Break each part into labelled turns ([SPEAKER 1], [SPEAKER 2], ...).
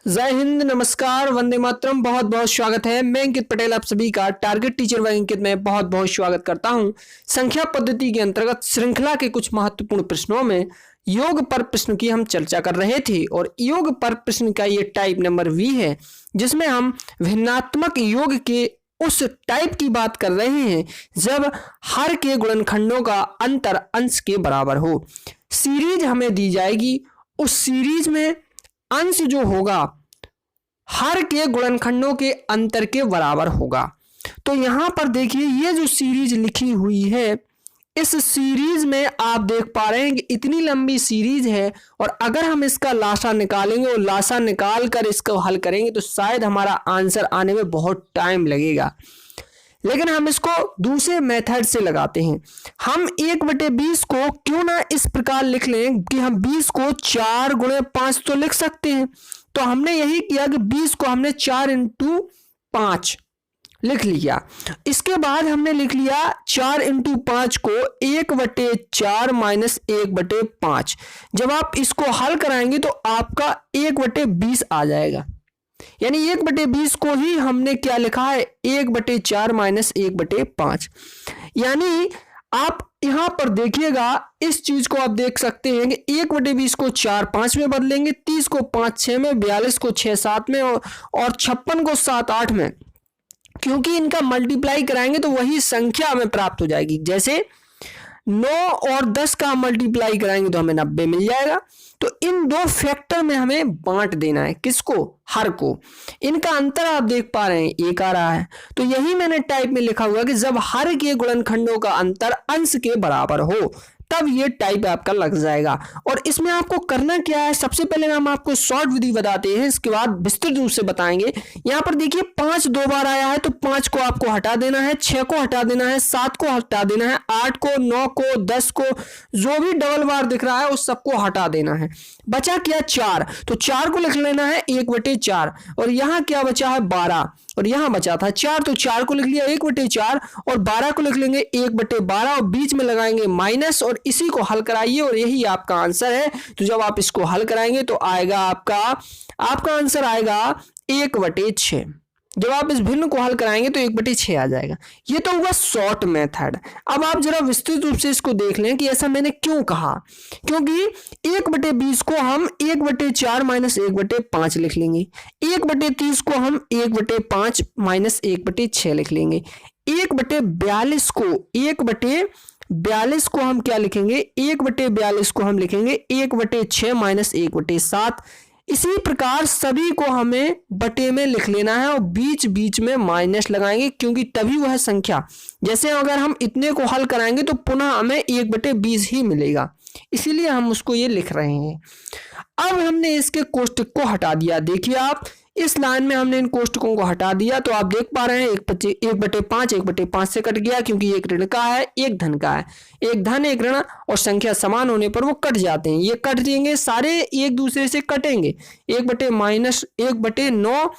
[SPEAKER 1] जय हिंद, नमस्कार, वंदे मातरम। बहुत बहुत स्वागत है। मैं अंकित पटेल आप सभी का टारगेट टीचर व अंकित में बहुत बहुत स्वागत करता हूं। संख्या पद्धति के अंतर्गत श्रृंखला के कुछ महत्वपूर्ण प्रश्नों में योग पर प्रश्न की हम चर्चा कर रहे थे और योग पर प्रश्न का ये टाइप नंबर वी है, जिसमें हम भिन्नात्मक योग के उस टाइप की बात कर रहे हैं जब हर के गुणनखंडों का अंतर अंश के बराबर हो। सीरीज हमें दी जाएगी, उस सीरीज में अंश जो होगा हर के गुणनखंडों के अंतर के बराबर होगा। तो यहां पर देखिए, ये जो सीरीज लिखी हुई है, इस सीरीज में आप देख पा रहे हैं कि इतनी लंबी सीरीज है और अगर हम इसका लासा निकालेंगे और लासा निकाल कर इसको हल करेंगे तो शायद हमारा आंसर आने में बहुत टाइम लगेगा। लेकिन हम इसको दूसरे मेथड से लगाते हैं। हम 1/20 को क्यों ना इस प्रकार लिख लें कि हम 20 को 4 × 5 तो लिख सकते हैं। तो हमने यही किया कि 20 को हमने 4 × 5 लिख लिया। इसके बाद हमने लिख लिया 4 × 5 को 1/4 - 1/5। जब आप इसको हल कराएंगे तो आपका 1/20 आ जाएगा। यानी 1/20 को ही हमने क्या लिखा है, 1/4 - 1/5। यानी आप यहां पर देखिएगा, इस चीज को आप देख सकते हैं कि 1/20 को 4 5 में बदलेंगे, 30 को 5 6 में, 42 को 6 7 में और 56 को 7 8 में। क्योंकि इनका मल्टीप्लाई कराएंगे तो वही संख्या हमें प्राप्त हो जाएगी। जैसे 9 और 10 का मल्टीप्लाई कराएंगे तो हमें 90 मिल जाएगा। तो इन दो फैक्टर में हमें बांट देना है, किसको, हर को। इनका अंतर आप देख पा रहे हैं, 1 आ रहा है। तो यही मैंने टाइप में लिखा हुआ कि जब हर के गुणनखंडों का अंतर अंश के बराबर हो तब ये टाइप आपका लग जाएगा। और इसमें आपको करना क्या है, सबसे पहले हम आपको शॉर्ट विधि बताते हैं, इसके बाद विस्तृत रूप से बताएंगे। यहाँ पर देखिए 5 2 बार आया है तो 5 को आपको हटा देना है, 6 को हटा देना है, 7 को हटा देना है, 8 को, 9 को, 10 को, जो भी डबल बार दिख रहा है उस सबको हटा देना है। बचा क्या, 4। तो 4 को लिख लेना है 1/4 और यहाँ क्या बचा है, 12 और यहाँ बचा था 4। तो 4 को लिख लिया 1/4 और 12 को लिख लेंगे 1/12 और बीच में लगाएंगे माइनस और इसी को हल कराइए और यही आपका आंसर है। तो जब आप इसको हल कराएंगे तो आएगा आपका आंसर आएगा 1/6। जब आप इस भिन्न को हल कराएंगे तो 1/6 आ जाएगा। ये तो हुआ शॉर्ट मेथड। अब आप जरा विस्तृत रूप से इसको देख लें कि ऐसा मैंने क्यों कहा। क्योंकि 1/20 को हम 1/4 - 1/5 लिख लेंगे, 1/30 को हम 1/5 - 1/6 लिख लेंगे, 1/42 को हम क्या लिखेंगे, 1/42 को हम लिखेंगे 1/6 - 1/7। इसी प्रकार सभी को हमें बटे में लिख लेना है और बीच बीच में माइनस लगाएंगे, क्योंकि तभी वह संख्या, जैसे अगर हम इतने को हल कराएंगे तो पुनः हमें 1/20 ही मिलेगा, इसीलिए हम उसको ये लिख रहे हैं। अब हमने इसके कोष्टक को हटा दिया। देखिए आप इस लाइन में हमने इन कोष्टकों को हटा दिया तो आप देख पा रहे हैं 1/5 1/5 से कट गया, क्योंकि एक ऋण का है एक धन का है। एक धन एक ऋण और संख्या समान होने पर वो कट जाते हैं। ये कट देंगे, सारे एक दूसरे से कटेंगे। 1/9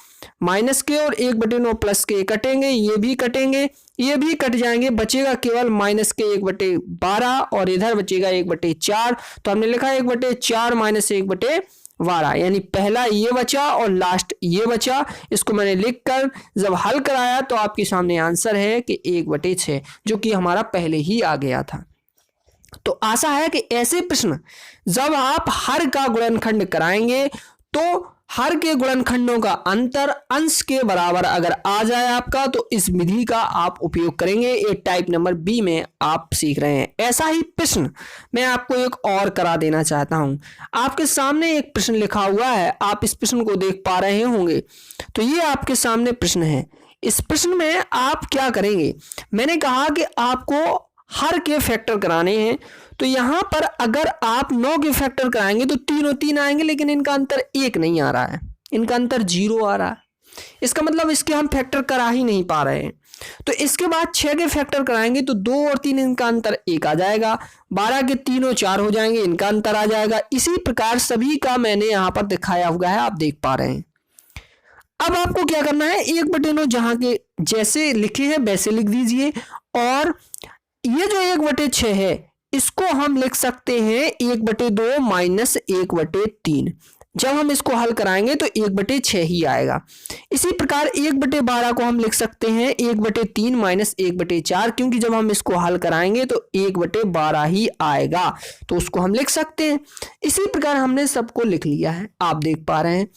[SPEAKER 1] माइनस के और 1/9 प्लस के कटेंगे, ये भी कटेंगे, ये भी कट जाएंगे, बचेगा केवल माइनस के 1/12 और इधर बचेगा 1/4। तो हमने लिखा 1/4 - 1/12, यानी पहला ये बचा और लास्ट ये बचा। इसको मैंने लिखकर जब हल कराया तो आपके सामने आंसर है कि 1/6, जो कि हमारा पहले ही आ गया था। तो आशा है कि ऐसे प्रश्न जब आप हर का गुणनखंड कराएंगे तो हर के गुणनखंडों का अंतर अंश के बराबर अगर आ जाए आपका, तो इस विधि का आप उपयोग करेंगे। ये टाइप नंबर बी में आप सीख रहे हैं। ऐसा ही प्रश्न मैं आपको एक और करा देना चाहता हूं। आपके सामने एक प्रश्न लिखा हुआ है, आप इस प्रश्न को देख पा रहे होंगे। तो ये आपके सामने प्रश्न है। इस प्रश्न में आप क्या करेंगे, मैंने कहा कि आपको हर के फैक्टर कराने हैं। तो यहां पर अगर आप 9 के फैक्टर कराएंगे तो तीनों 3 आएंगे, लेकिन इनका अंतर 1 नहीं आ रहा है, इनका अंतर 0 आ रहा है। इसका मतलब इसके हम फैक्टर करा ही नहीं पा रहे हैं। तो इसके बाद 6 के फैक्टर कराएंगे तो 2 और 3 इनका अंतर 1 आ जाएगा, 12 के तीनों 4 हो जाएंगे, इनका अंतर आ जाएगा। इसी प्रकार सभी का मैंने यहाँ पर दिखाया हुआ है, आप देख पा रहे हैं। अब आपको क्या करना है, 1/9 जहां के जैसे लिखे हैं वैसे लिख दीजिए और ये जो 1/6 है इसको हम लिख सकते हैं 1/2 - 1/3। जब हम इसको हल कराएंगे तो 1/6 ही आएगा। इसी प्रकार 1/12 को हम लिख सकते हैं 1/3 माइनस 1/4, क्योंकि जब हम इसको हल कराएंगे तो 1/12 ही आएगा, तो उसको हम लिख सकते हैं। इसी प्रकार हमने सबको लिख लिया है, आप देख पा रहे हैं।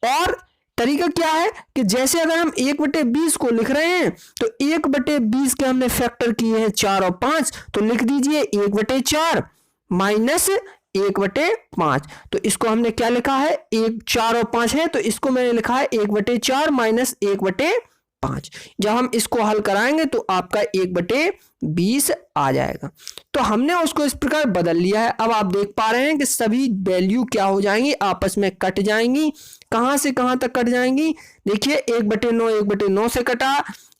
[SPEAKER 1] और तरीका क्या है कि जैसे अगर हम 1/20 को लिख रहे हैं तो 1/20 के हमने फैक्टर किए हैं 4 और 5, तो लिख दीजिए 1/4 माइनस 1/5। तो इसको हमने क्या लिखा है, 4 और 5 है, तो इसको मैंने लिखा है 1/4 माइनस 1/5। जब हम इसको हल कराएंगे तो आपका 1/20 आ जाएगा। तो हमने उसको इस प्रकार बदल लिया है। अब आप देख पा रहे हैं कि सभी वैल्यू क्या हो जाएंगी, आपस में कट जाएंगी। कहां से कहां तक कट जाएंगी, देखिए 1/9 1/9 से कटा,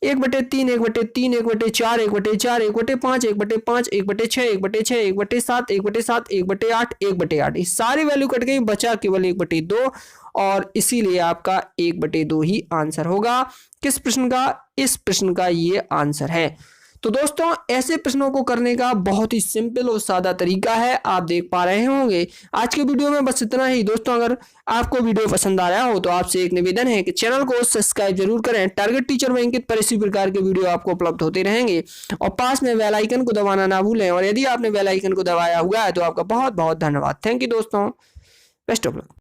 [SPEAKER 1] 1/3 1/3 1/4 1/4 1/5 1/5 1/6 1/6 1/7 1/7 1/8 1/8, ये सारी वैल्यू कट गई, बचा केवल 1/2, और इसीलिए आपका 1/2 ही आंसर होगा। किस प्रश्न का, इस प्रश्न का ये आंसर है। तो दोस्तों ऐसे प्रश्नों को करने का बहुत ही सिंपल और सादा तरीका है, आप देख पा रहे होंगे। आज के वीडियो में बस इतना ही दोस्तों। अगर आपको वीडियो पसंद आ रहा हो तो आपसे एक निवेदन है कि चैनल को सब्सक्राइब जरूर करें। टारगेट टीचर व अंकित पर इसी प्रकार के वीडियो आपको उपलब्ध होते रहेंगे, और पास में बेल आइकन को दबाना ना भूलें। और यदि आपने बेल आइकन को दबाया हुआ है तो आपका बहुत बहुत धन्यवाद। थैंक यू दोस्तों, बेस्ट ऑफ लक।